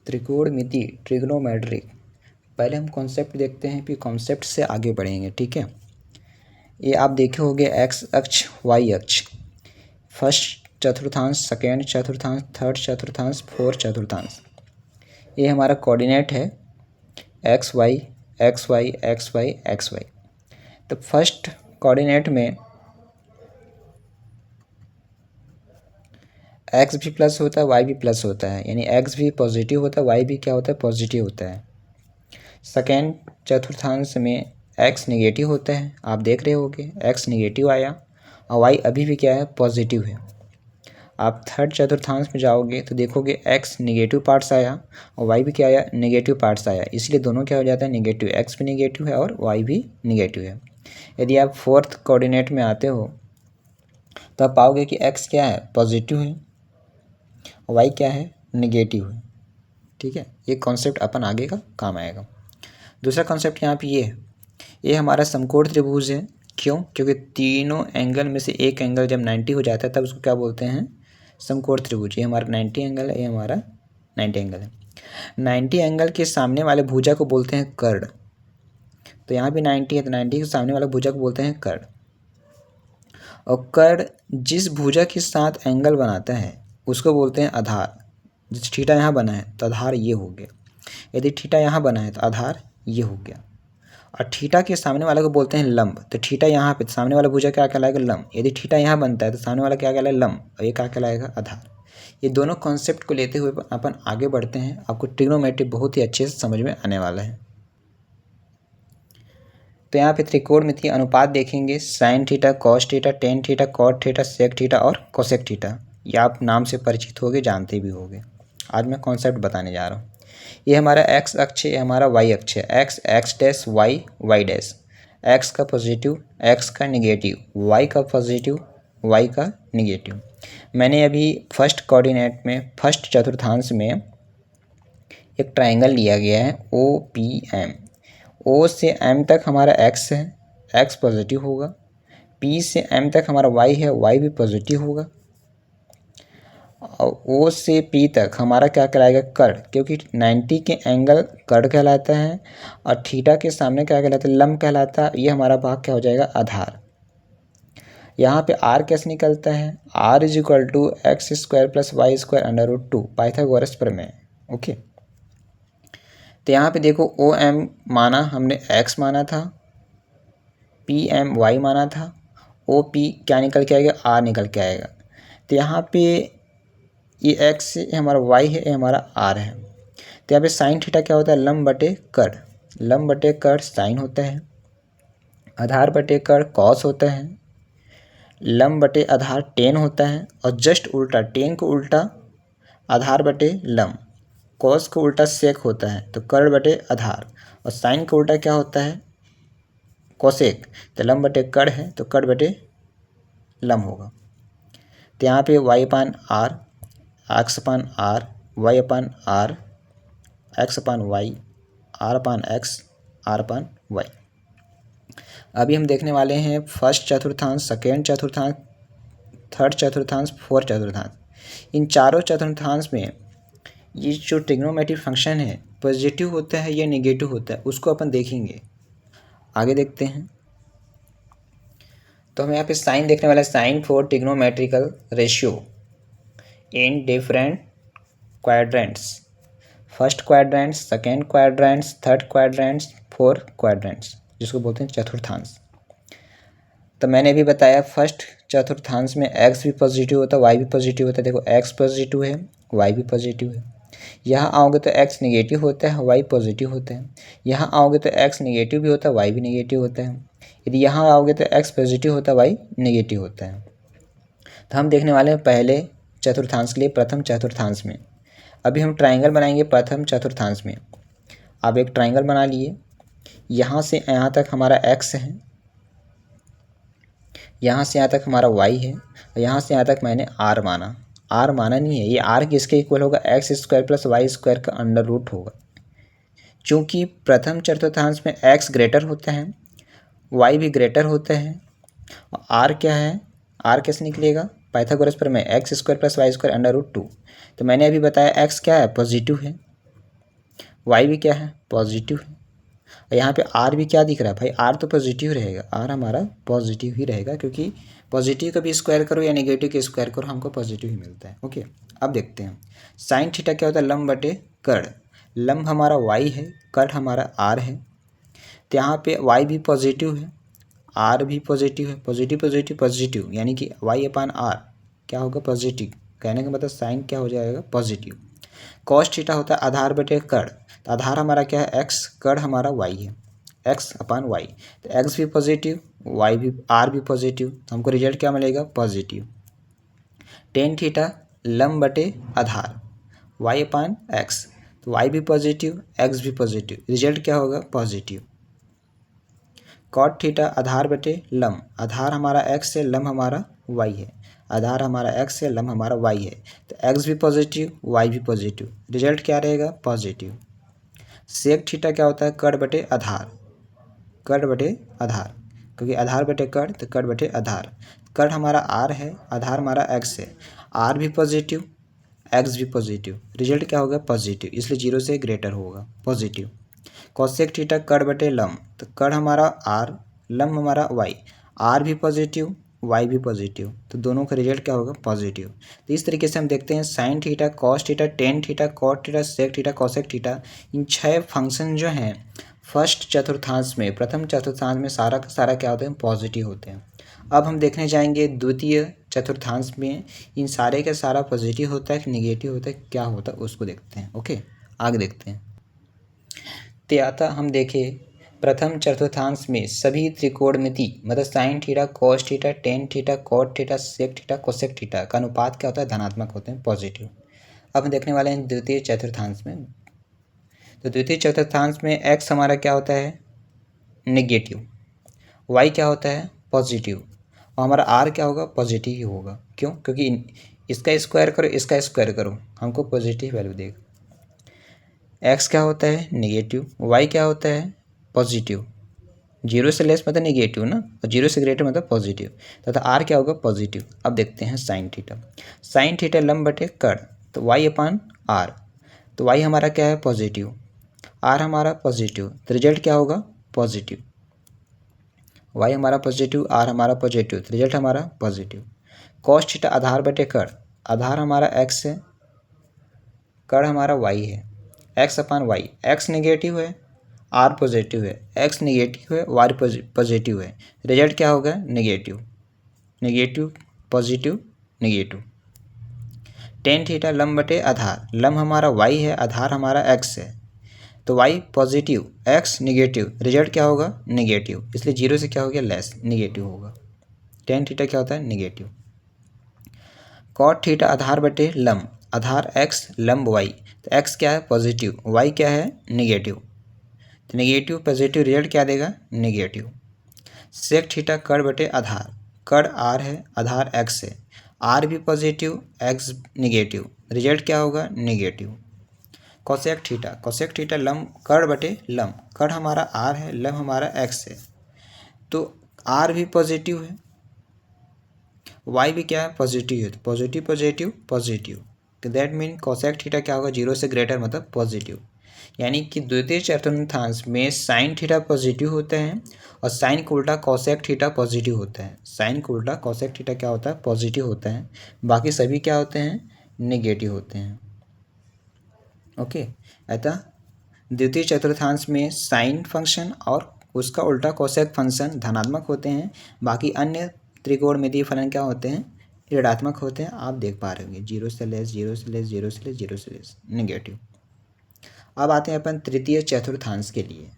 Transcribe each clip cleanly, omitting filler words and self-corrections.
त्रिकोणमिति trigonometric. पहले हम concept देखते हैं, फिर कॉन्सेप्ट से आगे बढ़ेंगे, ठीक है। ये आप देखे होंगे एक्स अक्ष वाई अक्ष, फर्स्ट चतुर्थांश, सेकेंड चतुर्थांश, थर्ड चतुर्थांश, फोर्थ चतुर्थांश। ये हमारा कोऑर्डिनेट है X Y X Y X Y X Y. तो फर्स्ट कोऑर्डिनेट में एक्स भी प्लस होता है, वाई भी प्लस होता है, यानी एक्स भी पॉजिटिव होता है, वाई भी क्या होता है, पॉजिटिव होता है। सेकेंड चतुर्थांश में एक्स निगेटिव होता है, आप देख रहे होगे एक्स निगेटिव आया और वाई अभी भी क्या है, पॉजिटिव है। आप थर्ड चतुर्थांश में जाओगे तो देखोगे एक्स निगेटिव पार्ट्स आया और वाई भी क्या आया, निगेटिव पार्ट्स आया, इसलिए दोनों क्या हो जाता है, निगेटिव। एक्स भी निगेटिव है और वाई भी निगेटिव है। यदि आप फोर्थ कोऑर्डिनेट में आते हो तो आप पाओगे कि एक्स क्या है, पॉजिटिव है, वाई क्या है, निगेटिव है, ठीक है। ये कॉन्सेप्ट अपन आगे का काम आएगा। दूसरा कॉन्सेप्ट यहाँ पे ये है, ये हमारा समकोण त्रिभुज है। क्यों? क्योंकि तीनों एंगल में से एक एंगल जब 90 हो जाता है तब उसको क्या बोलते हैं, समकोण त्रिभुज। ये हमारा 90 एंगल है, ये हमारा 90 एंगल है। 90 एंगल के सामने वाले भुजा को बोलते हैं कर्ण। तो यहाँ भी 90 है, तो 90 के सामने वाले भुजा को बोलते हैं कर्ण। और कर्ण जिस भुजा के साथ एंगल बनाता है उसको बोलते हैं आधार। जैसे थीटा यहाँ बना है तो आधार ये हो गया, यदि थीटा यहाँ बना है तो आधार ये हो गया। और थीटा के सामने वाले को बोलते हैं लंब। तो थीटा यहाँ पे, सामने वाला भुजा क्या कहलाएगा, लंब। यदि थीटा यहाँ बनता है तो सामने वाला क्या कहलाएगा, लंब, और ये क्या कहलाएगा, आधार। ये दोनों कॉन्सेप्ट को लेते हुए अपन आगे बढ़ते हैं। आपको ट्रिग्नोमेट्री बहुत ही अच्छे से समझ में आने वाला है। तो यहाँ पे त्रिकोणमितीय अनुपात देखेंगे, sine theta, cos theta, tan theta, cot theta, sec theta और कोसेक थीटा। ये आप नाम से परिचित होगे, जानते भी होगे। आज मैं कॉन्सेप्ट बताने जा रहा हूँ। ये हमारा एक्स अक्ष है, ये हमारा वाई अक्ष है। X X dash, Y Y dash. X का पॉजिटिव, एक्स का निगेटिव, वाई का पॉजिटिव, वाई का निगेटिव। मैंने अभी फर्स्ट कोऑर्डिनेट में, फर्स्ट चतुर्थांश में एक ट्राइंगल लिया गया है ओ पी एम। ओ से एम तक हमारा एक्स है, एक्स पॉजिटिव होगा। पी से एम तक हमारा वाई है, वाई भी पॉजिटिव होगा। और ओ से पी तक हमारा क्या कहलाएगा, कर्ण, क्योंकि 90 के एंगल कर्ण कहलाता है और थीटा के सामने क्या कहलाता है, लंब कहलाता है। ये हमारा भाग क्या हो जाएगा, आधार। यहाँ पे आर कैसे निकलता है, R is equal to X square plus Y square under root 2, Pythagoras प्रमेय। ओके, तो यहाँ पे देखो ओ एम माना हमने एक्स माना था, पी एम वाई माना था, ओ पी क्या निकल के आएगा, आर निकल के आएगा। तो यहाँ पे ये एक्स है, हमारा वाई है, ये हमारा आर है। तो यहाँ पे साइन थीटा क्या होता है, लंब बटे कर्ण। लंब बटे कर्ण साइन होता है, आधार बटे कर्ण कॉस होता है, लंब बटे आधार टेन होता है, और जस्ट उल्टा, टेन को उल्टा आधार बटे लंब, कॉस को उल्टा सेक होता है, तो कर्ण बटे आधार, और साइन को उल्टा क्या होता है, कोसेक। तो लंब बटे कर्ण है तो कर्ण बटे लंब होगा। तो यहाँ पे Y upon R, X upon R, Y upon R, X upon Y, R upon X, R upon Y. अभी हम देखने वाले हैं फर्स्ट चतुर्थांश, सेकेंड चतुर्थांश, थर्ड चतुर्थांश, फोर्थ चतुर्थांश। इन चारों चतुर्थांश में ये जो ट्रिग्नोमेट्रिक फंक्शन है पॉजिटिव होता है या नेगेटिव होता है, उसको अपन देखेंगे। आगे देखते हैं। तो हम यहाँ पे साइन देखने वाला है, sign for trigonometrical ratio in different quadrants. First quadrants, second quadrants, third quadrants, fourth quadrants, जिसको बोलते हैं चतुर्थांश। तो मैंने भी बताया फर्स्ट चतुर्थांश में एक्स भी पॉजिटिव होता है, वाई भी पॉजिटिव होता है। देखो एक्स पॉजिटिव है, वाई भी पॉजिटिव है। यहाँ आओगे तो एक्स निगेटिव होता है, वाई पॉजिटिव होता है। यहाँ आओगे तो एक्स निगेटिव भी होता है, वाई भी निगेटिव होता है। यदि यहाँ आओगे तो एक्स पॉजिटिव होता है, वाई निगेटिव होता है। तो हम देखने वाले हैं पहले चतुर्थांश के लिए, प्रथम चतुर्थांश में। अभी हम ट्राइंगल बनाएंगे प्रथम चतुर्थांश में। आप एक ट्राइंगल बना लिए, यहाँ से यहाँ तक हमारा एक्स है, यहाँ से यहाँ तक हमारा वाई है, और यहाँ से यहाँ तक मैंने आर माना। आर माना नहीं है, ये आर किसके इक्वल होगा, X square plus Y square का अंडर रूट होगा। चूँकि प्रथम चतुर्थांश में एक्स ग्रेटर होता है, वाई भी ग्रेटर होता है, और आर क्या है, आर कैसे निकलेगा, पाइथागोरस प्रमेय, X square plus Y square under root 2। तो मैंने अभी बताया एक्स क्या है, पॉजिटिव है, वाई भी क्या है, पॉजिटिव है। और यहाँ पे आर भी क्या दिख रहा है भाई, आर तो पॉजिटिव रहेगा, आर हमारा पॉजिटिव ही रहेगा, क्योंकि पॉजिटिव का भी स्क्वायर करो या नेगेटिव का स्क्वायर करो हमको पॉजिटिव ही मिलता है। ओके, अब देखते हैं साइन थीटा क्या होता है, लंब बटे कर्ण। लंब हमारा वाई है, कर्ण हमारा आर है। तो यहाँ पे वाई भी पॉजिटिव है, आर भी पॉजिटिव है, पॉजिटिव पॉजिटिव पॉजिटिव, यानी कि वाई अपान आर क्या होगा, पॉजिटिव। कहने का मतलब साइन क्या हो जाएगा, पॉजिटिव। कॉस थीटा होता है आधार बटे कर्ण। तो आधार हमारा क्या है, एक्स, कर्ण हमारा वाई है, एक्स अपान वाई। तो एक्स भी पॉजिटिव, वाई भी, आर भी पॉजिटिव, तो हमको रिजल्ट क्या मिलेगा, पॉजिटिव। टेन थीटा लंब बटे आधार, वाई अपान एक्स, तो वाई भी पॉजिटिव, एक्स भी पॉजिटिव, रिजल्ट क्या होगा, पॉजिटिव। कॉट थीटा आधार बटे लंब, आधार हमारा एक्स है, लंब हमारा वाई है, आधार हमारा एक्स है, लंब हमारा वाई है, तो एक्स भी पॉजिटिव, वाई भी पॉजिटिव, रिजल्ट क्या रहेगा, पॉजिटिव। सेक थीटा क्या होता है, कर्ण बटे आधार, कर्ण बटे आधार, क्योंकि आधार बटे कर्ण तो कर्ण बटे आधार। कर्ण हमारा आर है, आधार हमारा एक्स है, आर भी पॉजिटिव, एक्स भी पॉजिटिव, रिजल्ट क्या होगा, पॉजिटिव, इसलिए जीरो से ग्रेटर होगा, पॉजिटिव। कॉसेक थीटा कर्ण बटे लंब, तो कर्ण हमारा आर, लंब हमारा वाई, आर भी पॉजिटिव, वाई भी पॉजिटिव, तो दोनों का रिजल्ट क्या होगा, पॉजिटिव। तो इस तरीके से हम देखते हैं sine theta, cos theta, tan theta, cot theta, sec theta, cosec theta, इन 6 फंक्शन जो हैं फर्स्ट चतुर्थांश में, प्रथम चतुर्थांश में सारा का सारा क्या होते हैं, पॉजिटिव होते हैं। अब हम देखने जाएंगे द्वितीय चतुर्थांश में इन सारे का सारा पॉजिटिव होता है कि निगेटिव होता है, क्या होता है उसको देखते हैं। ओके, आगे देखते हैं। त्याता हम देखें प्रथम चतुर्थांश में सभी त्रिकोणमिति मतलब sine theta, cos theta, tan theta, cot theta, sec theta, cosec theta का अनुपात क्या होता है, धनात्मक होते हैं, पॉजिटिव। अब हम देखने वाले हैं द्वितीय चतुर्थांश में। तो द्वितीय चतुर्थांश में एक्स हमारा क्या होता है, नेगेटिव, वाई क्या होता है, पॉजिटिव, और हमारा आर क्या होगा, पॉजिटिव ही होगा। क्यों, क्योंकि इसका स्क्वायर करो, इसका स्क्वायर करो, हमको पॉजिटिव वैल्यू देगा। एक्स क्या होता है, नेगेटिव, वाई क्या होता है, पॉजिटिव, जीरो से लेस मतलब नेगेटिव ना, और जीरो से ग्रेटर मतलब पॉजिटिव, तथा आर क्या होगा, पॉजिटिव। अब देखते हैं साइन थीटा। साइन थीटा लंब बटे कर्ण, तो वाई अपान आर, तो वाई हमारा क्या है, पॉजिटिव, आर हमारा पॉजिटिव, तो रिजल्ट क्या होगा, पॉजिटिव। वाई हमारा पॉजिटिव, आर हमारा पॉजिटिव, तो रिजल्ट हमारा पॉजिटिव। कॉस थीटा आधार बटे कर्ण, आधार हमारा एक्स है, कर्ण हमारा वाई है, x upon Y, x negative है, आर पॉजिटिव है, एक्स नेगेटिव है, वाई पॉजिटिव है, रिजल्ट क्या होगा, negative, negative, positive, negative. Tan theta लंब बटे आधार, लंब हमारा वाई है, आधार हमारा एक्स है, तो Y positive, X negative, result क्या होगा, नेगेटिव, इसलिए जीरो से क्या हो गया, लेस, नेगेटिव होगा। टेन थीटा क्या होता है, नेगेटिव। कॉट थीटा आधार बटे लंब, आधार एक्स, लंब वाई, तो एक्स क्या है, पॉजिटिव, वाई क्या है, नेगेटिव, तो नेगेटिव पॉजिटिव, रिजल्ट क्या देगा, नेगेटिव। सेक थीटा कर्ण बटे आधार, कर्ण आर है, आधार एक्स है, आर भी पॉजिटिव, एक्स नेगेटिव, रिजल्ट क्या होगा, negative. Cosec theta, cosec theta लंब कर्ण बटे लंब, कर्ण हमारा आर है, लंब हमारा एक्स है, तो आर भी पॉजिटिव है, वाई भी क्या है, पॉजिटिव है, तो पॉजिटिव पॉजिटिव पॉजिटिव, तो दैट मीन कोसेक थीटा क्या होगा, जीरो से ग्रेटर मतलब पॉजिटिव। यानी कि द्वितीय चतुर्थांश में साइन थीटा पॉजिटिव होते हैं और साइन का उल्टा कोसेक थीटा पॉजिटिव होता है। साइन का उल्टा कोसेक थीटा क्या होता है, पॉजिटिव होता है, बाकी सभी क्या होते हैं, नेगेटिव होते हैं। ओके, अतः द्वितीय चतुर्थांश में साइन फंक्शन और उसका उल्टा कोसेक फंक्शन धनात्मक होते हैं, बाकी अन्य त्रिकोणमितीय फलन क्या होते हैं, ऋणात्मक होते हैं। आप देख पा रहे होंगे, जीरो से लेस, जीरो से लेस, जीरो से लेस, जीरो से लेस, नेगेटिव। अब आते हैं अपन तृतीय चतुर्थांश के लिए,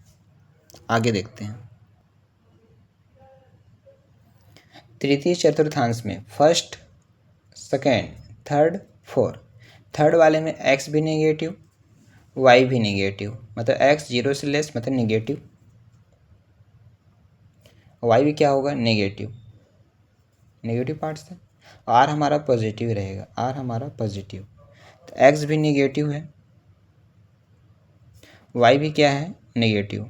आगे देखते हैं। तृतीय चतुर्थांश में first, second, third, fourth, third वाले में एक्स भी नेगेटिव, वाई भी नेगेटिव, मतलब एक्स जीरो से लेस मतलब नेगेटिव, वाई भी क्या होगा, नेगेटिव, नेगेटिव पार्ट से, आर हमारा पॉजिटिव रहेगा, आर हमारा पॉजिटिव, तो एक्स भी नेगेटिव है, वाई भी क्या है, नेगेटिव,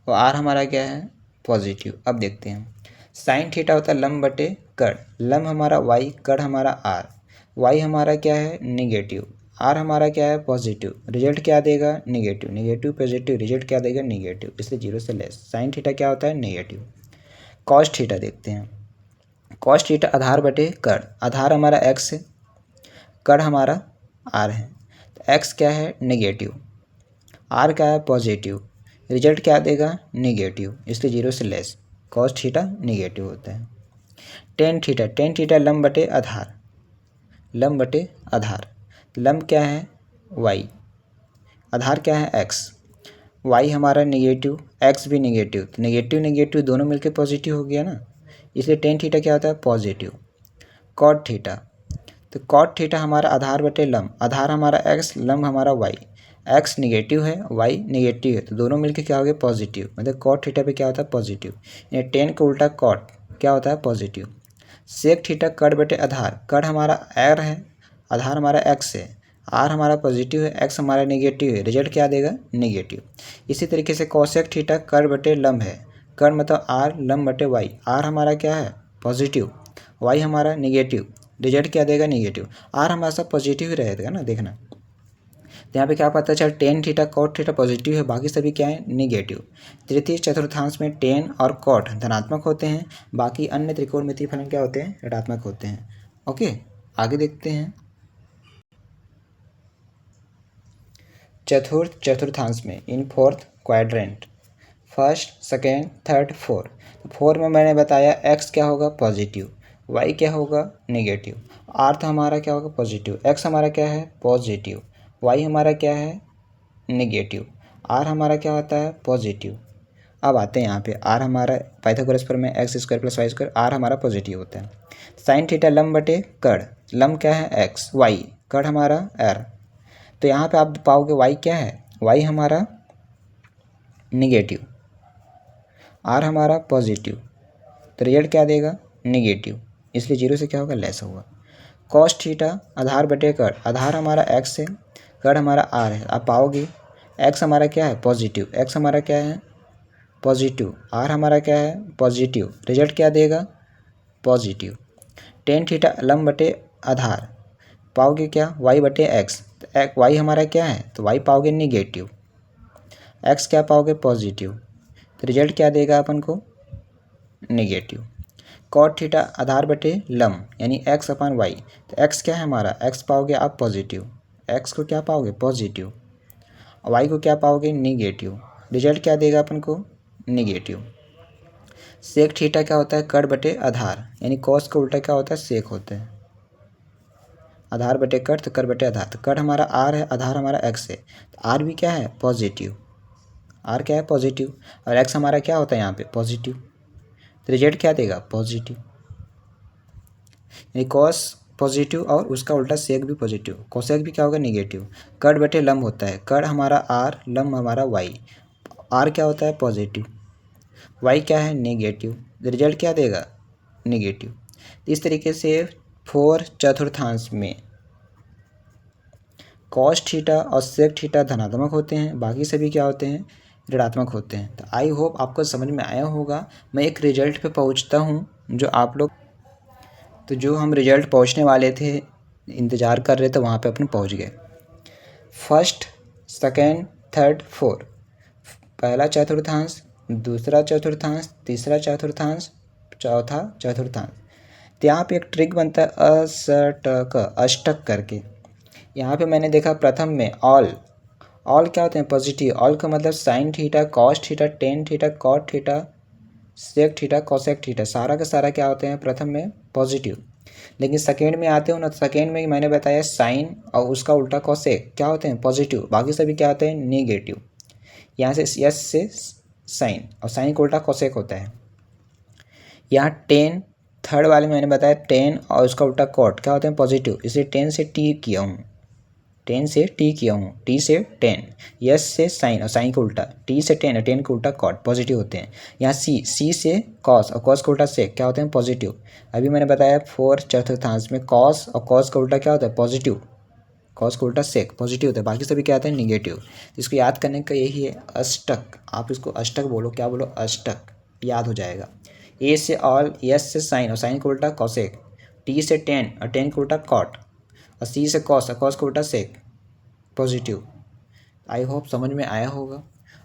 और आर हमारा क्या है, पॉजिटिव। अब देखते हैं साइन थीटा होता है लंब बटे कर्ण, लंब हमारा वाई, कर्ण हमारा आर, वाई हमारा क्या है, नेगेटिव, आर हमारा क्या है पॉजिटिव, रिजल्ट क्या देगा निगेटिव, निगेटिव पॉजिटिव रिजल्ट क्या देगा निगेटिव, इसलिए 0 से लेस। साइन थीटा क्या होता है नेगेटिव। कॉस थीटा देखते हैं। कॉस थीटा आधार बटे कर्ण, आधार हमारा एक्स है, कर्ण हमारा आर है, तो एक्स क्या है नेगेटिव, आर क्या है पॉजिटिव, रिजल्ट क्या देगा निगेटिव, इसलिए 0 से लेस। कॉस थीटा निगेटिव होता है। टेन थीटा, टेन थीटा लंब बटे आधार, लंब बटे आधार, लंब क्या है वाई, आधार क्या है एक्स, वाई हमारा निगेटिव, एक्स भी निगेटिव, तो निगेटिव निगेटिव दोनों मिलके पॉजिटिव हो गया ना, इसलिए टेन थीटा क्या होता है पॉजिटिव। कॉट थीटा, तो कॉट थीटा हमारा आधार बटे लंब, आधार हमारा एक्स, लंब हमारा वाई, एक्स निगेटिव है वाई निगेटिव है, तो दोनों मिलके क्या हो गया पॉजिटिव, मतलब कॉट थीटा पे क्या होता है पॉजिटिव, यानी टेन का उल्टा कॉट क्या होता है पॉजिटिव। सेक थीटा कर्ण बटे आधार, कर्ण हमारा आर है, आधार हमारा एक्स है, आर हमारा पॉजिटिव है, एक्स हमारा निगेटिव है, रिजल्ट क्या देगा निगेटिव। इसी तरीके से कॉसेक थीटा कर्ण बटे लंब है, कर्ण मतलब आर, लंब बटे वाई, आर हमारा क्या है पॉजिटिव, वाई हमारा निगेटिव, रिजल्ट क्या देगा निगेटिव। आर हमारा सब पॉजिटिव ही रहेगा ना, देखना तो यहाँ पे क्या पता चल tan theta cot theta positive है, बाकी सभी क्या है निगेटिव। तृतीय चतुर्थांश में टेन और कॉट धनात्मक होते हैं, बाकी अन्य त्रिकोणमितीय फलन क्या होते हैं ऋणात्मक होते हैं। ओके आगे देखते हैं। चतुर्थ चतुर्थांश में in fourth quadrant, first second third four, four में मैंने बताया एक्स क्या होगा पॉजिटिव, वाई क्या होगा नेगेटिव, आर तो हमारा क्या होगा पॉजिटिव, एक्स हमारा क्या है पॉजिटिव, वाई हमारा क्या है नेगेटिव, आर हमारा क्या होता है पॉजिटिव। अब आते हैं यहाँ पे आर हमारा पाइथागोरस पर में X square plus Y square, R हमारा पॉजिटिव होता है। साइन थीटा लंब बटे कर्ण, लंब क्या है एक्स, वाई, कर्ण हमारा आर, तो यहाँ पे आप पाओगे वाई क्या है, वाई हमारा निगेटिव, आर हमारा पॉजिटिव, तो रिजल्ट क्या देगा निगेटिव, इसलिए 0 से क्या होगा लेस होगा। कॉस थीटा आधार बटे कर्ण, आधार हमारा एक्स है, कर्ण हमारा आर है, आप पाओगे एक्स हमारा क्या है पॉजिटिव, एक्स हमारा क्या है पॉजिटिव, आर हमारा क्या है पॉजिटिव, रिजल्ट क्या देगा पॉजिटिव। टेन थीटा लंब बटे आधार, पाओगे क्या वाई बटे एक्स, तो वाई हमारा क्या है तो वाई पाओगे निगेटिव, एक्स क्या पाओगे पॉजिटिव, तो रिजल्ट क्या देगा अपन को निगेटिव। कॉट थीटा आधार बटे लंब यानी एक्स अपन वाई, तो एक्स क्या है हमारा एक्स पाओगे आप पॉजिटिव, एक्स को क्या पाओगे पॉजिटिव, वाई को क्या पाओगे निगेटिव, रिजल्ट क्या देगा अपन को निगेटिव। सेक थीटा क्या होता है कर्ण बटे आधार, यानी कॉस का उल्टा क्या होता है सेक होता है, आधार बटे कर्ण तो कर्ण बटे आधार, तो कर्ण हमारा आर है, आधार हमारा एक्स है, तो आर भी क्या है पॉजिटिव, आर क्या है पॉजिटिव, और एक्स हमारा क्या होता है यहाँ पे पॉजिटिव, तो रिजल्ट क्या देगा पॉजिटिव। यानी कॉस पॉजिटिव और उसका उल्टा सेक भी पॉजिटिव, कोसेक भी क्या होगा निगेटिव। कर्ण बटे लंब होता है, कर्ण हमारा आर, लंब हमारा वाई, आर क्या होता है पॉजिटिव, वाई क्या है नेगेटिव, रिजल्ट क्या देगा नेगेटिव। इस तरीके से फोर चतुर्थांश में कॉस थीटा और सेक थीटा धनात्मक होते हैं, बाकी सभी क्या होते हैं ऋणात्मक होते हैं। तो आई होप आपको समझ में आया होगा। मैं एक रिजल्ट पे पहुंचता हूं जो आप लोग, तो जो हम रिजल्ट पहुंचने वाले थे इंतज़ार कर रहे थे वहाँ पे अपन पहुंच गए। फर्स्ट सेकेंड थर्ड फोर, पहला चतुर्थांश, दूसरा चतुर्थांश, तीसरा चतुर्थांश, चौथा चतुर्थांश। तो यहाँ पे एक ट्रिक बनता है अष्टक, अष्टक करके। यहाँ पे मैंने देखा प्रथम में ऑल, ऑल क्या होते हैं पॉजिटिव, ऑल का मतलब sine theta cos theta tan theta cot theta sec theta cosec theta, सारा का सारा क्या होते हैं प्रथम में पॉजिटिव। लेकिन सेकेंड में आते हो ना, तो सेकेंड में मैंने बताया साइन और उसका उल्टा कोसेक क्या होते हैं पॉजिटिव, बाकी सभी क्या होते हैं नेगेटिव। यहाँ से यस से साइन और साइन का उल्टा कोसेक होता है। यहाँ टेन थर्ड वाले में मैंने बताया टेन और उसका उल्टा कॉट क्या होते हैं पॉजिटिव, इसलिए टेन से टी किया हूँ, टेन से टी किया हूँ, टी से टेन, यस से साइन और साइन का उल्टा, टी से टेन और टेन का उल्टा कॉट पॉजिटिव होते हैं। यहाँ सी, सी से कॉस और कॉस का उल्टा सेक क्या होते हैं पॉजिटिव। अभी मैंने बताया फोर चतुर्थांश में कॉस और कॉस का उल्टा क्या होता है पॉजिटिव, कॉस का उल्टा सेक पॉजिटिव होता है, बाकी सभी क्या आते हैं निगेटिव। इसको याद करने का यही है अष्टक, आप इसको अष्टक बोलो, क्या बोलो अष्टक, याद हो जाएगा। ए से ऑल, एस से साइन और साइन का उल्टा कॉसेक, टी से टेन और टेन का उल्टा कॉट, और सी से कॉस और कॉस का उल्टा सेक, पॉजिटिव। आई होप समझ में आया होगा।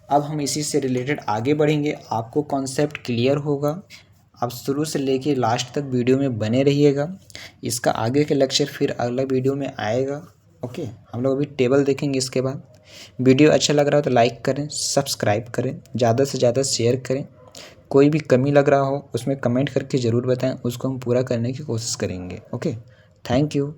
अब हम इसी से रिलेटेड आगे बढ़ेंगे, आपको कॉन्सेप्ट क्लियर होगा। आप शुरू से लेके लास्ट तक वीडियो में बने रहिएगा। इसका आगे के लेक्चर फिर अगला वीडियो में आएगा। ओके, हम लोग अभी टेबल देखेंगे इसके बाद। वीडियो अच्छा लग रहा हो तो लाइक करें, सब्सक्राइब करें, ज़्यादा से ज़्यादा शेयर करें। कोई भी कमी लग रहा हो उसमें कमेंट करके ज़रूर बताएं, उसको हम पूरा करने की कोशिश करेंगे। Okay, thank you.